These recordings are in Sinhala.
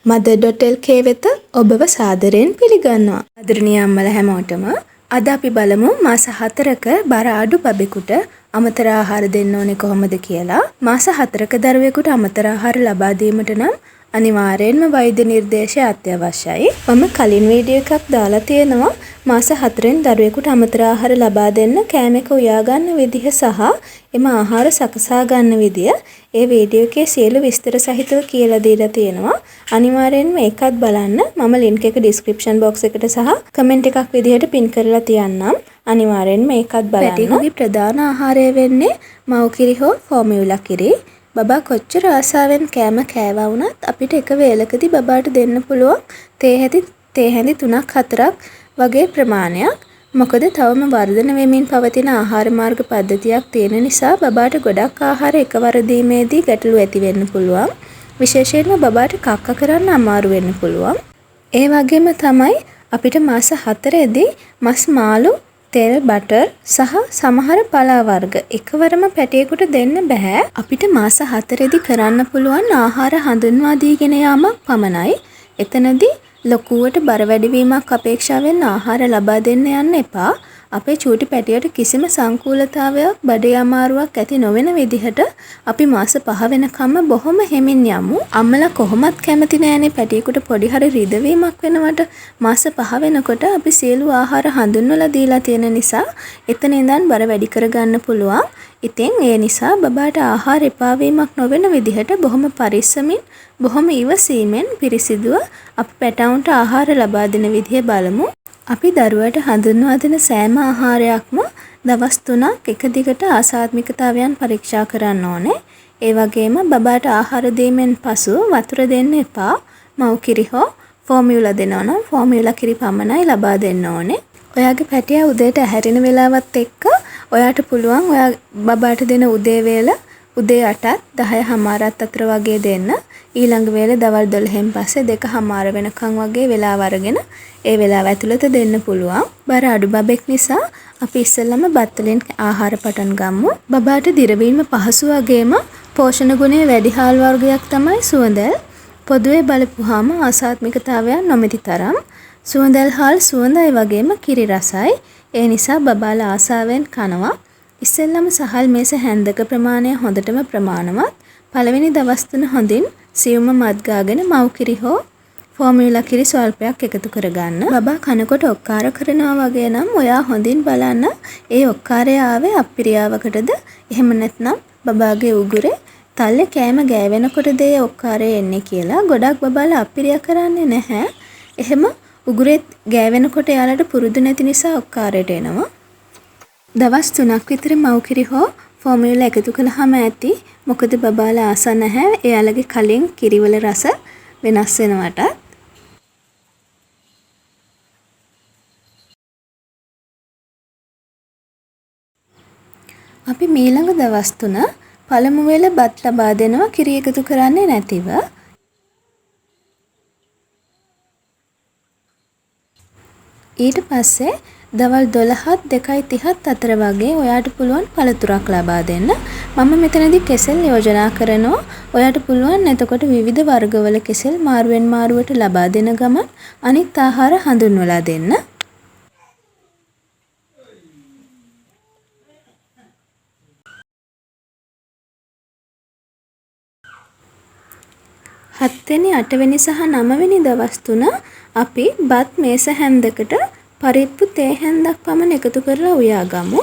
mother.lk වෙත ඔබව සාදරයෙන් පිළිගන්නවා. ආදරණීය අම්මලා හැමෝටම අද අපි බලමු මාස 4ක බර අඩු බබෙකුට අමතර ආහාර දෙන්න ඕනේ කොහොමද කියලා. මාස 4ක දරුවෙකුට අමතර ආහාර ලබා දීමට නම් අනිවාර්යයෙන්ම වෛද්‍ය නිර්දේශය අත්‍යවශ්‍යයි. මම කලින් වීඩියෝ එකක් දාලා තියෙනවා මාස 4න් දරුවෙකුට අමතර ආහාර ලබා දෙන්න කෑම එක උයා ගන්න විදිහ සහ එම ආහාර සකසා ගන්න විදිය. ඒ වීඩියෝ එකේ සියලු විස්තර සහිතව කියලා දීලා තියෙනවා. අනිවාර්යෙන්ම ඒකත් බලන්න. මම ලින්ක් එක ඩිස්ක්‍රිප්ෂන් බොක්ස් එකට සහ කමෙන්ට් එකක් විදිහට පින් කරලා තියන්නම්. අනිවාර්යෙන්ම ඒකත් බලන්න. පැටියෙකුගේ ප්‍රධාන ආහාරය වෙන්නේ මව් කිරි හෝ ෆෝමියුලා කිරි. බබා කොච්චර ආසාවෙන් කෑම කෑවා වුණත් අපිට එක වේලකදී බබාට දෙන්න පුළුවන් තේ හැඳි 3-4ක් වගේ ප්‍රමාණයක්. මොකද තවම වර්ධන වෙමින් පවතින ආහාර මාර්ග පද්ධතියක් තියෙන නිසා බබාට ගොඩක් ආහාර එකවර දීමේදී ගැටලු ඇති වෙන්න පුළුවන්. විශේෂයෙන්ම බබාට කක්ක කරන්න අමාරු වෙන්න පුළුවන්. ඒ වගේම තමයි අපිට මාස 4ේදී මස් මාළු තෙල් බටර් සහ සමහර පලා වර්ග එකවරම පැටියෙකුට දෙන්න බෑ. අපිට මාස 4ේදී කරන්න පුළුවන් ආහාර හඳුන්වා දීගෙන යාමක් පමණයි. එතනදී ලොකුවට බර වැඩිවීමක් අපේක්ෂාවෙන් ආහාර ලබා දෙන්න යන්න එපා. අපේ චූටි පැටියට කිසිම සංකූලතාවයක් බඩේ අමාරුවක් ඇති නොවන විදිහට අපි මාස 5 වෙනකම්ම බොහොම හිමින් යමු. අම්මලා කොහොමත් කැමති නෑනේ පැටියෙකුට පොඩි හරි රිදවීමක් වෙනවට. මාස 5 වෙනකොට අපි සියලු ආහාර හඳුන්වලා දීලා තියෙන නිසා එතන ඉඳන් බර වැඩි කරගන්න පුළුවන්. ඉතින් ඒ නිසා බබාට ආහාර එපා වීමක් නොවන විදිහට බොහොම පරිස්සමින් බොහොම ඉවසීමෙන් පිරිසිදුව අපි පැටවුන්ට ආහාර ලබා දෙන විදිහ බලමු. අපි දරුවට හඳුන්වා දෙන සෑම ආහාරයක්ම දවස් 3ක් එක දිගට ආසාත්මිකතාවයන් පරීක්ෂා කරන්න ඕනේ. ඒ වගේම බබාට ආහාර දීමෙන් පසු වතුර දෙන්න එපා. මව් කිරි හෝ ෆෝමියුලා දෙනවා නම් ෆෝමියුලා කිරි පමණයි ලබා දෙන්න ඕනේ. ඔයාගේ පැටියා උදේට ඇහැරෙන වෙලාවත් එක්ක ඔයාට පුළුවන් ඔයා බබාට දෙන උදේ වේල උදේ 8ත් 10:00 අතර වගේ දෙන්න. ඊළඟ වේල දවල් 12න් පස්සේ 2:00 වෙනකන් වගේ වෙලාව අරගෙන ඒ වෙලාව ඇතුළත දෙන්න පුළුවන්. බර අඩු බබෙක් නිසා අපි ඉස්සෙල්ලම බත් වලින් ආහාර පටන් ගමු. බබාට දිරවීම පහසු වගේම පෝෂණ ගුණය වැඩි හාල් වර්ගයක් තමයි සුවඳල්. පොදුවේ බලපුවාම ආසාත්මිකතාවයන් නොමැති තරම් සුවඳල් හාල් සුවඳයි වගේම කිරි රසයි. ඒ නිසා බබාලා ආසාවෙන් කනවා. ඉස්සෙල්ලම සහල් මේස හැන්දක ප්‍රමාණය හොඳටම ප්‍රමාණවත්. පළවෙනි දවස් 3 හොඳින් සියුම්ම මත් ගාගෙන මව් කිරි හෝ ෆෝමියුලා කිරි ස්වල්පයක් එකතු කරගන්න. බබා කනකොට ඔක්කාර කරනවා වගේ නම් ඔයා හොඳින් බලන්න ඒ ඔක්කාරය ආවේ අප්පිරියාවකටද එහෙම නැත්නම් බබාගේ උගුරේ තල්ලේ කෑම ගෑවෙනකොටද ඒ ඔක්කාරය එන්නේ කියලා. ගොඩක් බබාලා අප්පිරියා කරන්නේ නැහැ. එහෙම උගුරේ ගෑවෙනකොට යාලට පුරුදු නැති නිසා ඔක්කාරයට එනවා. දවස් 3ක් විතර මව් කිරි හෝ ෆෝමියුලා එකතු කළාම ඇති. මොකද බබාලා ආස නැහැ එයාලගේ කලින් කිරිවල රස වෙනස් වෙනවට. අපි ඊළඟ දවස් 3 පළමු වේල බත් ලබා දෙනවා කිරි එකතු කරන්නේ නැතිව. ඊට පස්සේ දවල් 12ත් 2:30ත් අතර වගේ ඔයාට පුළුවන් පළතුරක් ලබා දෙන්න. මම මෙතනදී කෙසෙල් යෝජනා කරනවා. ඔයාට පුළුවන් එතකොට විවිධ වර්ගවල කෙසෙල් මාරුවෙන් මාරුවට ලබා දෙන ගමන් අනිත් ආහාර හඳුන්වලා දෙන්න. හත්වෙනි 8වෙනි සහ 9වෙනි දවස් 3 අපි බත් මේස හැන්දකට පරිප්පු තේ හැන්දක් පමණ එකතු කරලා උයා ගමු.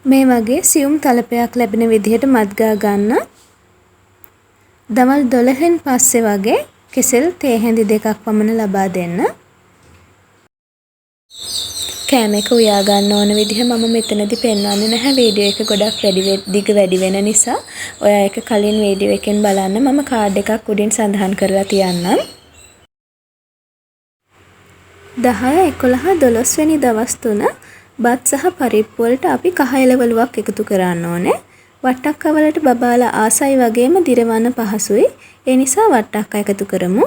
මේ වගේ සියුම් තලපයක් ලැබෙන විදිහට මත් ගා ගන්න. දවල් 12න් පස්සේ වගේ කෙසෙල් තේ හැඳි 2ක් පමණ ලබා දෙන්න. කෑම එක උයා ගන්න ඕන විදිහ මම මෙතනදී පෙන්වන්නේ නැහැ. වීඩියෝ එක ගොඩක් වැඩි වෙන නිසා ඔයා ඒක කලින් වීඩියෝ එකෙන් බලන්න. මම කාඩ් එකක් උඩින් සඳහන් කරලා තියන්නම්. 10, 11, 12 වෙනි දවස් 3 බත් සහ පරිප්පු වලට අපි කහ එළවලුවක් එකතු කරන්න ඕනේ. වට්ටක්ක වලට බබාලා ආසයි වගේම දිරවන්න පහසුයි. ඒ නිසා වට්ටක්ක එකතු කරමු.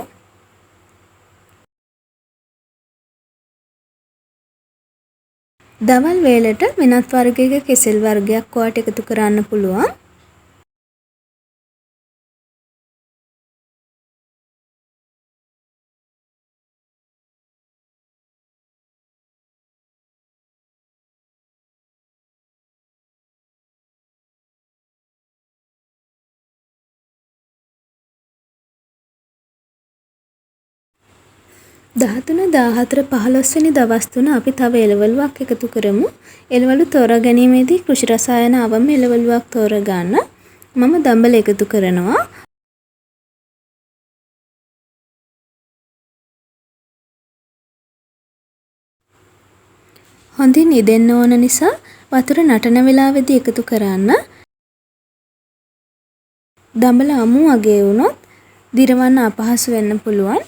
දවල් වේලට වෙනත් වර්ගයක කෙසෙල් වර්ගයක් ඔයාට එකතු කරන්න පුළුවන්. දහතුන 14 15 වෙනි දවස් තුන අපි තව එළවලුවක් එකතු කරමු. එළවලු තෝරා ගැනීමේදී කෘෂි රසායන අවම එළවලුවක් තෝරා ගන්න. මම දඹල එකතු කරනවා. හොඳින් ඉදෙන්න ඕන නිසා වතුර නටන වෙලාවෙදී එකතු කරන්න. දඹල අමු වගේ වුණොත් දිරවන්න අපහසු වෙන්න පුළුවන්.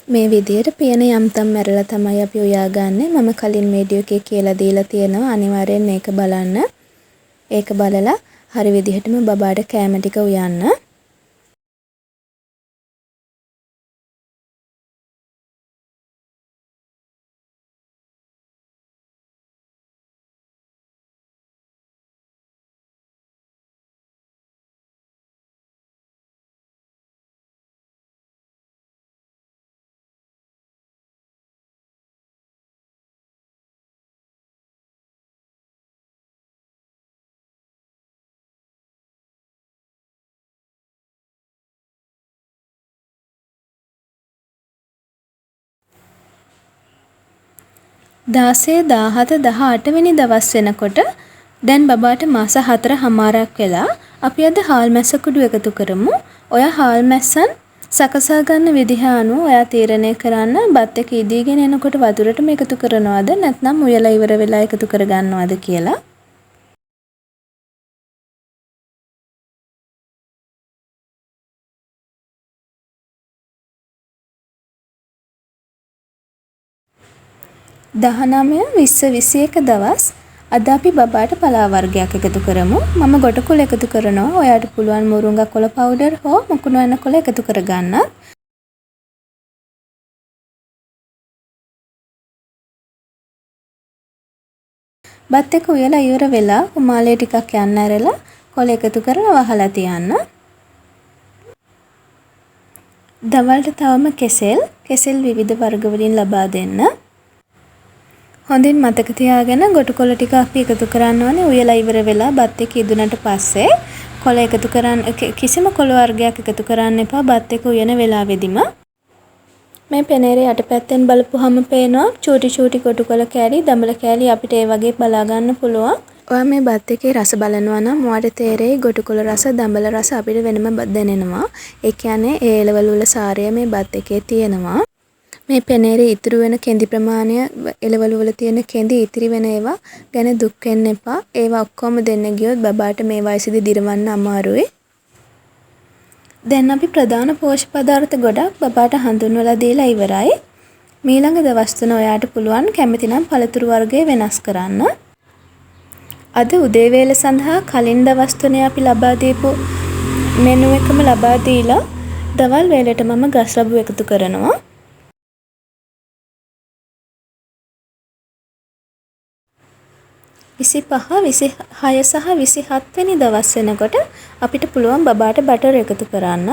මේ විදියට පියන යම්තම් මැරලා තමයි අපි උයාගන්නේ. මම කලින් වීඩියෝ එකේ කියලා දීලා තියෙනවා. අනිවාර්යෙන් මේක බලන්න. ඒක බලලා හරි විදිහටම බබාට කෑම ටික උයන්න. දාසේ 17 18 වෙනි දවස් වෙනකොට දැන් බබාට මාස 4 වෙලා අපි අද හාල් මැස්ස කුඩු එකතු කරමු. ඔය හාල් මැස්සන් සකසා ගන්න විදිහ අනුව ඔයා තීරණය කරන්න. බත් එක ඉදීගෙන එනකොට වතුරටම එකතු කරනවද නැත්නම් උයලා ඉවර වෙලා එකතු කරගන්නවද කියලා. දහනමය 20 21 දවස් අද අපි බබාට පලා වර්ගයක් එකතු කරමු. මම ගොටකොළ එකතු කරනවා. ඔයාට පුළුවන් මුරුංගා කොළ පවුඩර් හෝ මුකුණු වෙන කොළ එකතු කරගන්න. බත් එක උයලා ඉවර වෙලා උමාලේ ටිකක් යන්න ඇරලා කොළ එකතු කරලා වහලා තියන්න. දවල්ට තවම කෙසෙල් විවිධ වර්ග වලින් ලබා දෙන්න. හොඳින් මතක තියාගෙන ගොටකොළ ටික අපි එකතු කරන්න ඕනේ. උයලා ඉවර වෙලා බත් එක ඉදුණට පස්සේ කොළ එකතු කරන්න කිසිම කොළ වර්ගයක් එකතු කරන්න එපා බත් එක උයන වෙලාවෙදිම. මේ පෙනේරේ යටපැත්තෙන් බලපුවහම පේනවා චූටි ගොටකොළ කෑලි, දඹල කෑලි අපිට ඒ වගේ බලා ගන්න පුළුවන්. ඔයා මේ බත් එකේ රස බලනවා නම් ඔයාට තේරෙයි ගොටකොළ රස, දඹල රස අපිට වෙනම දැනෙනවා. ඒ කියන්නේ ඒ එළවලු වල සාරය මේ බත් එකේ තියෙනවා. මේ පෙනේරේ ඉතුරු වෙන කෙඳි ප්‍රමාණය එළවලු වල තියෙන කෙඳි ඉතිරි වෙන ඒවා ගැන දුක් වෙන්න එපා. ඒවා ඔක්කොම දෙන්න ගියොත් බබාට මේ වයසේදී දිරවන්න අමාරුයි. දැන් අපි ප්‍රධාන පෝෂක පදාර්ථ ගොඩක් බබාට හඳුන්වලා දීලා ඉවරයි. ඊළඟ දවස් තුන ඔයාට පුළුවන් කැමති නම් පළතුරු වර්ගය වෙනස් කරන්න. අද උදේ වේල සඳහා කලින් දවස් තුනේ අපි ලබා දීපු මෙනු එකම ලබා දීලා දවල් වේලට මම ගස් ලැබු එකතු කරනවා. 25, 26 සහ 27 වෙනි දවස් වෙනකොට අපිට පුළුවන් බබාට බටර් එකතු කරන්න.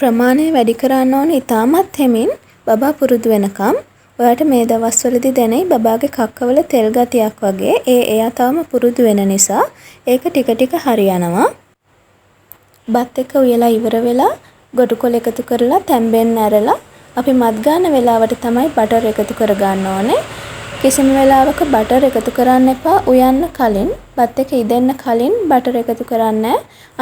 ප්‍රමාණය වැඩි කරන්න ඕනේ ඉතාමත් හිමින් බබා පුරුදු වෙනකම්. ඔයාට මේ දවස්වලදී දැනෙයි බබාගේ කක්කවල තෙල් ගතියක් වගේ. එයා තාම පුරුදු වෙන නිසා ඒක ටික ටික හරියනවා. බත් එක උයලා ඉවර වෙලා ගොටකොළ එකතු කරලා තැම්බෙන්න ඇරලා අපි මත් ගන්න වෙලාවට තමයි බටර් එකතු කරගන්න ඕනේ. කිසිම වෙලාවක බටර් එකතු කරන්න එපා උයන්න කලින්. බත් එක ඉදෙන්න කලින් බටර් එකතු කරන්න.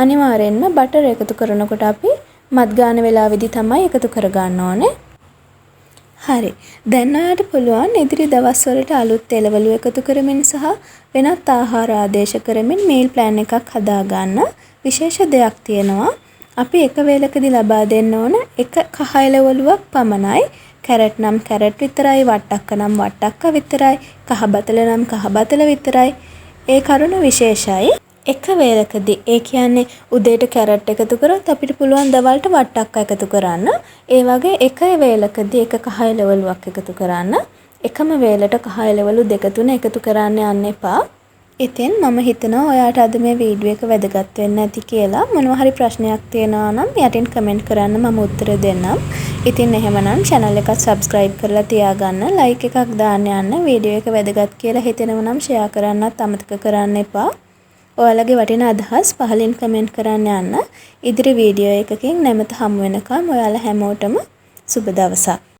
අනිවාර්යෙන්ම බටර් එකතු කරනකොට අපි මත් ගන්න වෙලාවෙදි තමයි එකතු කරගන්න ඕනේ. හරි. දැන් ඔයාලට පුළුවන් ඉදිරි දවස්වලට අලුත් එළවලු එකතු කරමින් සහ වෙනත් ආහාර ආදේශ කරමින් මීල් ප්ලෑන් එකක් හදාගන්න. විශේෂ දෙයක් තියෙනවා. අපි එක වේලකදී ලබා දෙන්න ඕන එක කහ එළවලුවක් පමණයි. කැරට් නම් කැරට් විතරයි, වට්ටක්ක නම් වට්ටක්ක විතරයි, කහ බතල නම් කහ බතල විතරයි. ඒ කරුණ විශේෂයි. එක වේලකදී ඒ කියන්නේ උදේට කැරට් එකතු කරොත් අපිට පුළුවන් දවල්ට වට්ටක්ක එකතු කරන්න. ඒ වගේ එක වේලකදී එක කහ එළවලුවක් එකතු කරන්න. එකම වේලට කහ එළවලු 2-3 එකතු කරන්න යන්න එපා. ඉතින් මම හිතනවා ඔයාට අද මේ වීඩියෝ එක වැදගත් වෙන්න ඇති කියලා. මොනවා හරි ප්‍රශ්නයක් තියෙනවා නම් යටින් කමෙන්ට් කරන්න මම උත්තර දෙන්නම්. ඉතින් එහෙමනම් channel එකත් subscribe කරලා තියාගන්න. like එකක් දාන්න යන්න. වීඩියෝ එක වැදගත් කියලා හිතෙනවා නම් share කරන්නත් අමතක කරන්න එපා. ඔයාලගේ වටිනා අදහස් පහලින් කමෙන්ට් කරන්න යන්න. ඉදිරි වීඩියෝ එකකින් නැවත හමු වෙනකම් ඔයාලා හැමෝටම සුබ දවසක්.